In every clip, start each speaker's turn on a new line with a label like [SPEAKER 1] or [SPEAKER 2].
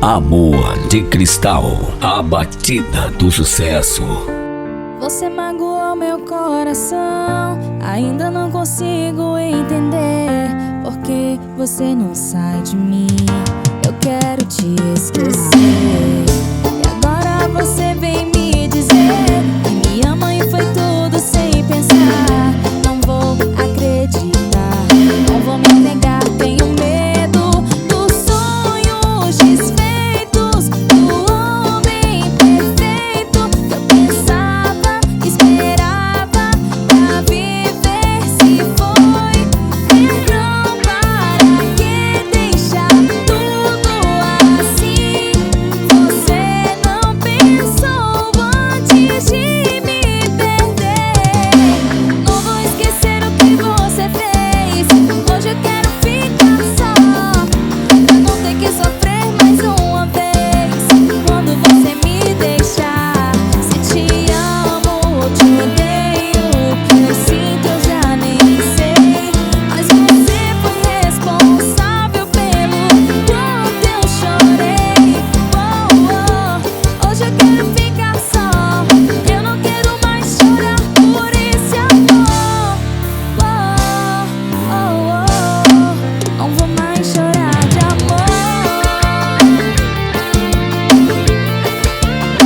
[SPEAKER 1] Amor de Cristal, a batida do sucesso.
[SPEAKER 2] Você magoou meu coração, ainda não consigo entender porque você não sai de mim. Eu quero te esquecer e agora você vem me dizer que me ama e foi tudo sem pensar. Não vou acreditar, não vou me negar, tenho medo dos sonhos desfeitos, do homem perfeito que eu pensava, esperava pra viver. Se foi, perdão, para que deixar tudo assim? Você não pensou antes de me perder. Não vou esquecer o que você fez. Hoje eu quero ficar só, pra não ter que sofrer mais uma vez quando você me deixar. Se te amo ou te odeio, o que eu sinto eu já nem sei. Mas você foi responsável pelo quanto eu chorei. Hoje eu quero ficar só, eu não quero mais chorar por esse amor. Não vou mais chorar de amor.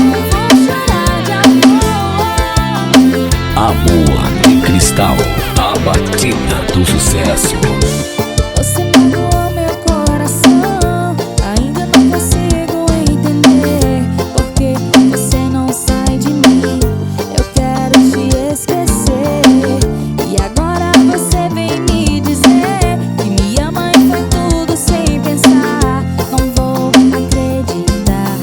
[SPEAKER 2] Não vou chorar de amor.
[SPEAKER 1] Amor de Cristal, a batida do sucesso.
[SPEAKER 2] Você magoou meu coração, ainda não consigo entender porque você não sai de mim. Eu quero te esquecer e agora você vem me dizer que me ama e foi tudo sem pensar. Não vou acreditar,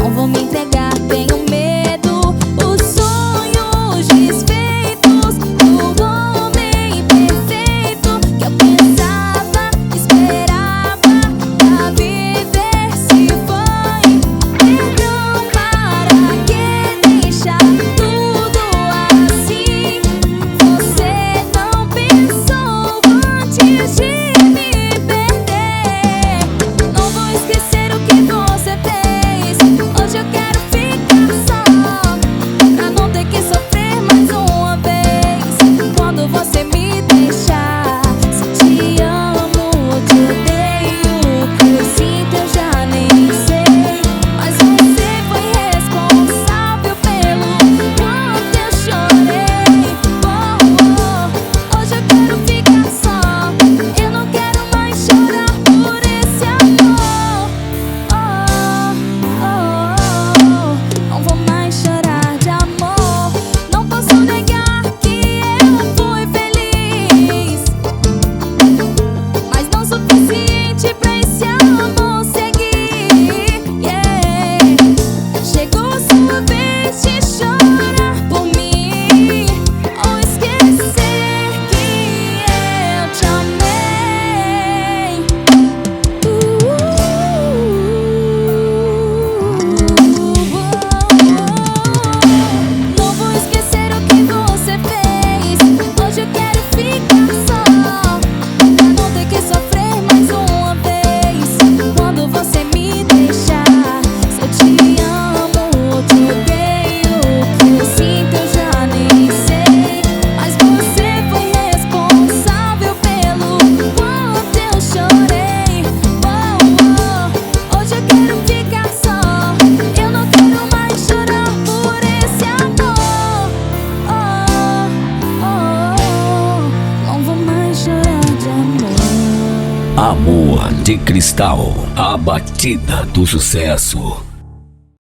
[SPEAKER 2] não vou me entregar, tenho medo. Os sonhos desfeitos do homem perfeito que eu pensava, esperava pra viver. Se foi, perdão, para que deixar tudo assim? Você não pensou antes de me perder. Não vou esquecer o que você fez. Hoje eu quero ficar só, pra não ter que sofrer mais uma vez quando você me deixar. Se te amo ou te odeio, o que eu sinto eu já nem sei. Mas você foi responsável pelo quanto eu chorei. Hoje eu quero ficar só, eu não quero mais chorar por esse amor. Não vou mais chorar de amor. Não posso negar que eu fui feliz, mas não suficiente pra esse amor seguir. Chegou a sua vez de chorar por mim ou esquecer que eu te amei. Não vou esquecer o que você fez. Hoje eu quero ficar só, pra não ter que sofrer mais uma vez quando você me deixar. Se eu te amo ou te odeio, o que eu sinto eu já nem sei. Mas você foi responsável pelo quanto eu chorei. Hoje eu quero ficar só, eu não quero mais chorar por esse amor. Não vou mais chorar de amor.
[SPEAKER 1] Amor de Cristal, a batida do sucesso.